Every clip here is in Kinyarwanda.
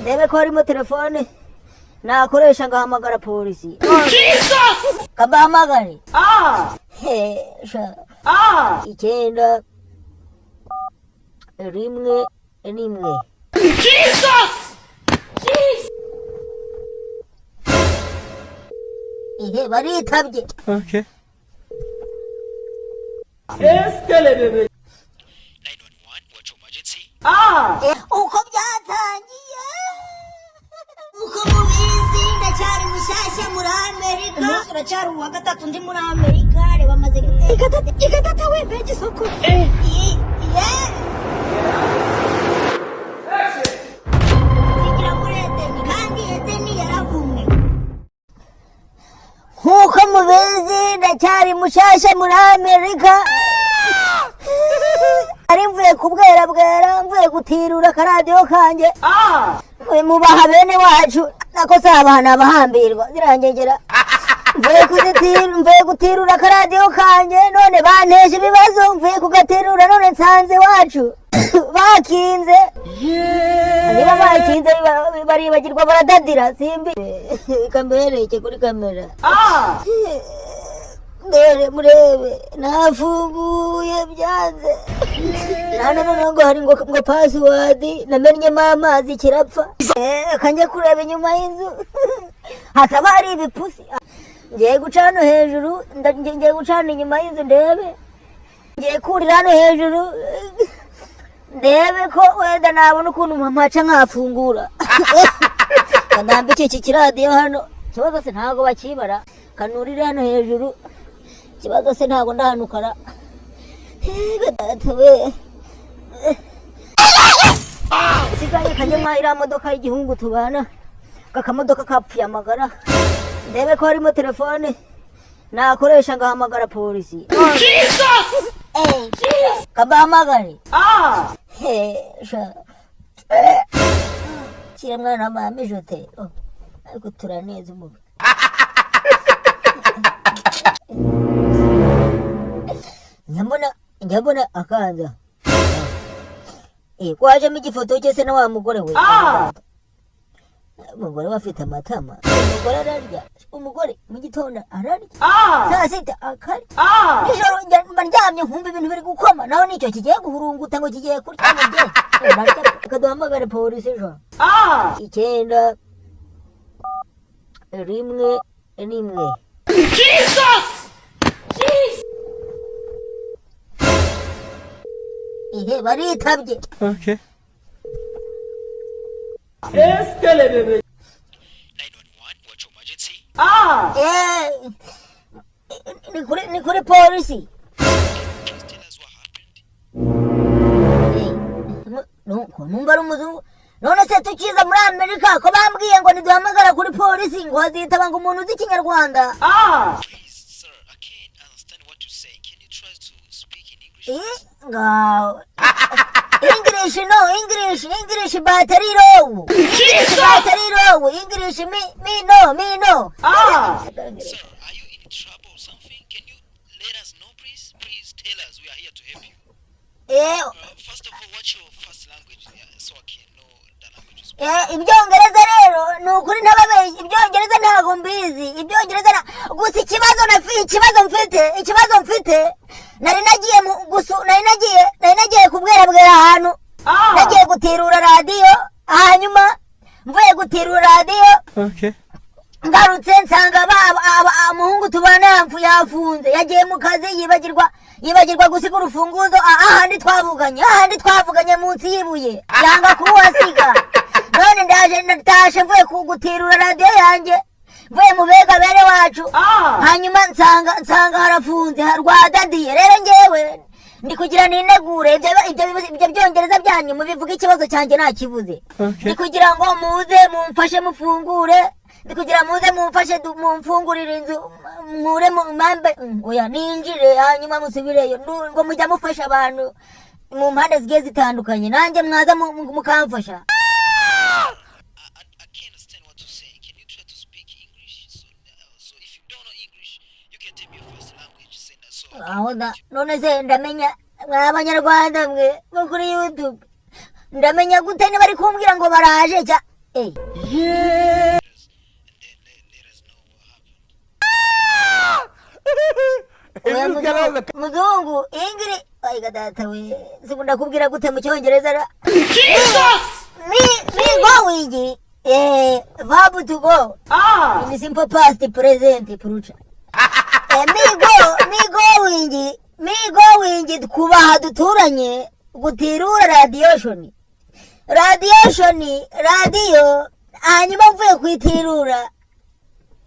ndebe ko harimo telefone nakoresha ngahamagara polisi. Jesus! Kabahamagare. Sha. Icyenda rimwe n'imwe. Jesus! Ihe baritabye. Okay. Eskelebe. 911, what's your emergency? Uko byatangiye. Uko mubizi ndacyari mushasha muri Amerika. Turacyari uwa gatatu ndi muri Amerika. Reba maze ikatata we beje soko. Nkuko mubizi ndacyari mushasha muri Amerika. Ari mvuye kubwera mvuye gutirura karadiyo kanje. Mubaha bene wacu nako sabana bahambirwa zirangegera. Mvuye gutirura karadiyo kanje none banteje ibibazo mvuye kugatirura none nsanze wacu bakinze. Niba bakinze baribagirwa baradadira simbi. Kambereke kuri kamera. Ndere murebe nafunguye byanze. None ngo hari ngo password namenyemo amazi kirapfa. Kanje kureba inyuma y'inzu. Hataba hari ibipusi. Ngiye gucana hejuru ngiye gucana inyuma y'inzu ndebe. Ngiye kurira hano hejuru ndebe ko wenda nabona ukuntu mpaca nkafungura. Kandambe iki kiradiyo hano kibazo se ntago bakibara kanurire hano hejuru kibazo se ntago ndahanukara. Gatatuwe sigaye kanyama ira modoka y'igihungu tubana kakamodoka kapfuye amagara ndebe ko harimo telefone nakoresha ngahamagara polisi. Jesus! Kabahamagare. Sha. Kira mwana mama jote. Ariko turaneze umubi. Nyambona akanza. Kwaje mu gifoto cyese na wa mugore we. Umugore wafite amatama. Umugore ararya. Umugore mu gitondo ararya. Saa sita akari. Nijoro ndyamye nkumva ibintu biri gukoma naho nicyo kigiye guhurunguta ngo kigiye kurya ngiye. Kaduhamagare polisi ejo. Icyenda rimwe n'imwe. Jesus! Ihe baritabye. Okay. Eskelebe. 911, what's your emergency? Ni kuri polisi. Just tell us what happened. Numva ari umuzungu. None se tukiza muri Amerika ko bambwiye ngo niduhamagara kuri polisi ngo hazitaba ngo umuntu uzi Kinyarwanda. Please, sir, I can't understand what you say. Can you try to speak in English? English battery low. English me no. Sir, are you in trouble or something? Can you let us know, please? Please tell us. We are here to help you. First of all, what's your first language? So I can know the language you speak. Ibyongereza rero nukuri ntababeshye ibyongereza ntago mbizi ibyongereza gusa ikibazo mfite nari nagiye kubwera ahantu nagiye gutirura radio hanyuma mvuye gutirura radio. Okay. Ngarutse nsanga umuhungu tubana yafunze yagiye mu kazi yibagirwa gusiga urufunguzo ahandi twavuganye munsi yibuye yanga kuwasiga. None ndaje mvuye kugutirura radio yanjye mvuye mu bega bene wacu hanyuma nsanga harafunze harwadadiye. Rero ngewe ndi kugira ninegure ibyo byongereza byanyu mubivuga ikibazo cyanjye nakivuze. Ndi kugira ngo muze mumfashe mufungure. Ndi kugira muze mumfashe mumfungurire inzu mure mu mambe oya ninjire hanyuma musubireyo ngo mujya mufasha abantu mu mpande zigiye zitandukanye nanjye mwaza mukamfasha. None se ndamenya mw'abanyarwanda mwe kuri YouTube ndamenya gute niba ari kumbwira ngo baraje Hey. Yeah. And then let us know what happened. Muzungu, Ingrid. Ay, data we. Sikunda kubwira gute mu Cyongereza ra. Me going. Verb to go. In simple past, present, future. Me going kubaha duturanye gutirura radiation. Radio hanyuma mvuye kwitirura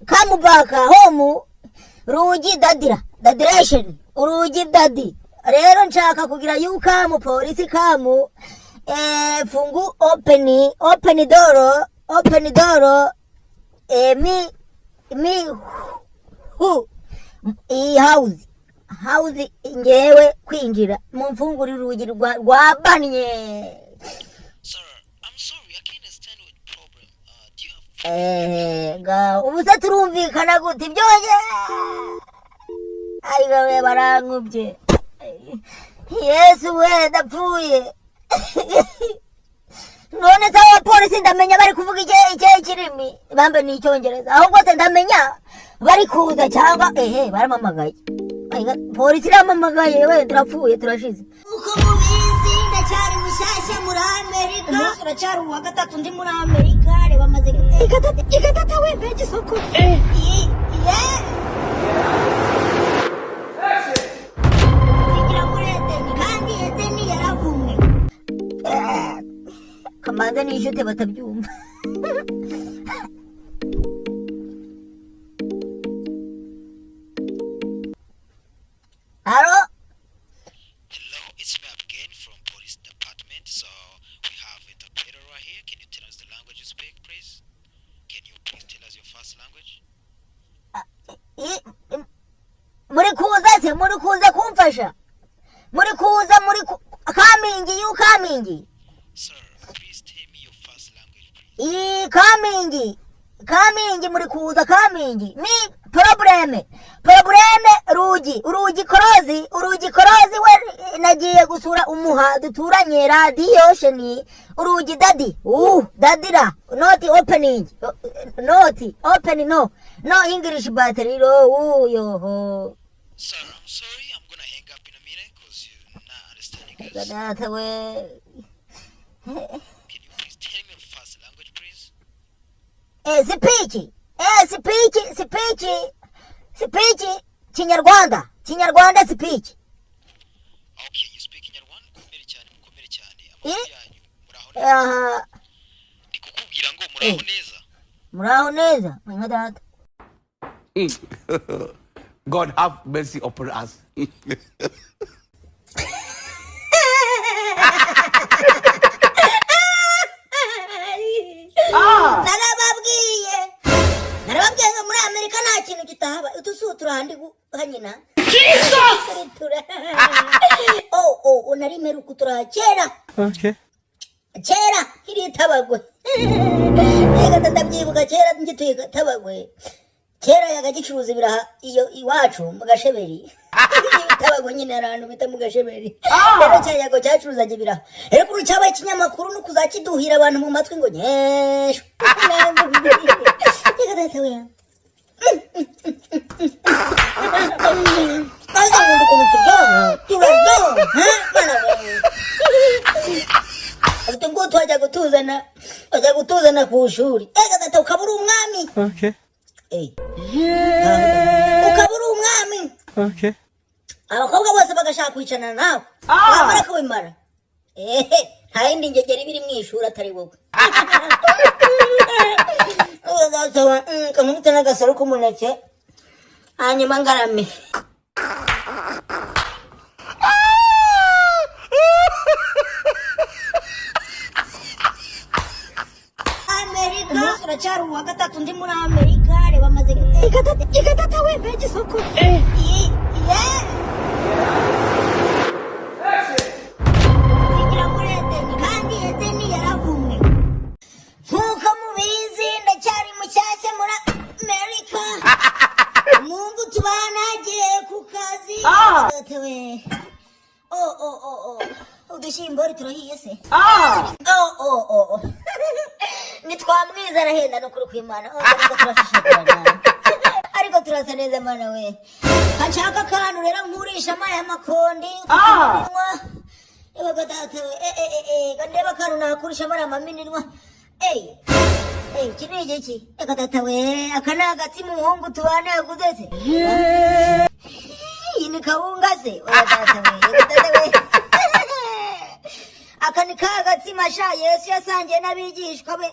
come back home rugi dadiration urugi dadi rero nshaka kugira yukamu polisi kamu fungu open door me who house ngewe kwinjira mumfunguri rugi rwabanye. Sir, I'm sorry, I can't understand what problem. Do you have... ubusa turumvikana gute byoje. Ay gawe barangubye. Yesu we ndapfuye. None sawa polisi ndamenya bari kuvuga icyo kirimi bambe ni Cyongereza ahubwo se ndamenya bari kuza cyangwa baramamagaye. Polisi iramamagaye we turapfuye turashize. Uko mubizi ndacyari mushyashya muri Amerika turacyari uwa gatatu ndi muri Amerika reba maze ikatata we beje soko kandi Edeni yaravumwe kamanza nishute batabyumva. Hello? Hello, it's me again from police department. So we have interpreter right here. Can you tell us the language you speak, please? Can you please tell us your first language? muri kuza kumfasha muri coming you coming. Sir, please tell me your first language, please. Coming muri kuza coming me problem rugi korozi we nagiye gusura umuha duturanye radiation urugi dadi dadira not opening no English battery yo. Sir, I'm sorry, I'm gonna hang up in a minute because you're not understanding us. That way. Can you please tell me your first language, please? Speech Kinyarwanda speech. Okay, you speak Kinyarwanda mukomere cyane amakuru yanyu muraho neza. Ndikukubwira ngo muraho neza mwana data. God have mercy upon us. Narababwiye ngo muri Amerika nta kintu kitahaba utusutura handi hanyina. Unari meruku turakera. Okay. Kera iri tabagwe. Ega ndabyibuka kera ngituye tabagwe. Kera yagagicuruza ibiraha iyo iwacu mu Gasheberi. Tabagwe nyine arantu bita mu Gasheberi. Rero cyayago cyacuruza ibiraha. Rero kuri cyabaye ikinyamakuru no kuzakiduhira abantu mu matwi ngo nyesho. Ega datawe. Algo tudo, Atungo twaje gutuzana ku shuri. Ega data ukabura umwami. Okay. Ukabura umwami. Okay. Abakobwa bose bagashaka kwicana nawe. Bamara kubimara. Nta yindi ngegeri biri mwishura atari wowe. Ugazawa kamute nagasoro kumuneke. Hanyuma ngarame. Amerika turacyari uwa gatatu ndi muri Amerika reba maze ikatata we beje soko kandi Edeni yaravumwe nkuko mubizi ndacyari mushyashya muri Amerika. Mungu tubanagiye ku kazi. Udushyimbo turahiye se. nitwamwiza arahenda no kuri kwimana ariko turashishikirana ariko turasa neza mana we hashaka kantu rero nkurisha amaye amakondi Ewa gatatu kandeba kantu nakurisha amara amaminirwa kinege iki gatatu we akana agati muhungu tubane yakuzese ini kawunga se gatatu we akani kagati masha Yesu yasangiye n'abigishwa be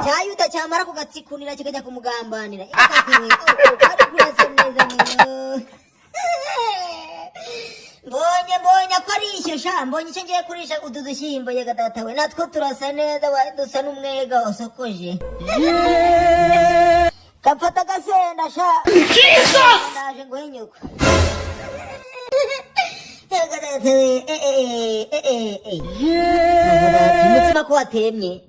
cyayuda cyamara kugatsikunira kikajya kumugambanira gatatu we ari kurasa neza mbonye ko ari ishyushya mbonye icyo ngiye kurisha utu dushyimbo ye gatatu we natwo turasa neza dusa n'umwega wasokoje gafata agasenda sha naje nguhinyuka gatatu we umutima ko watemye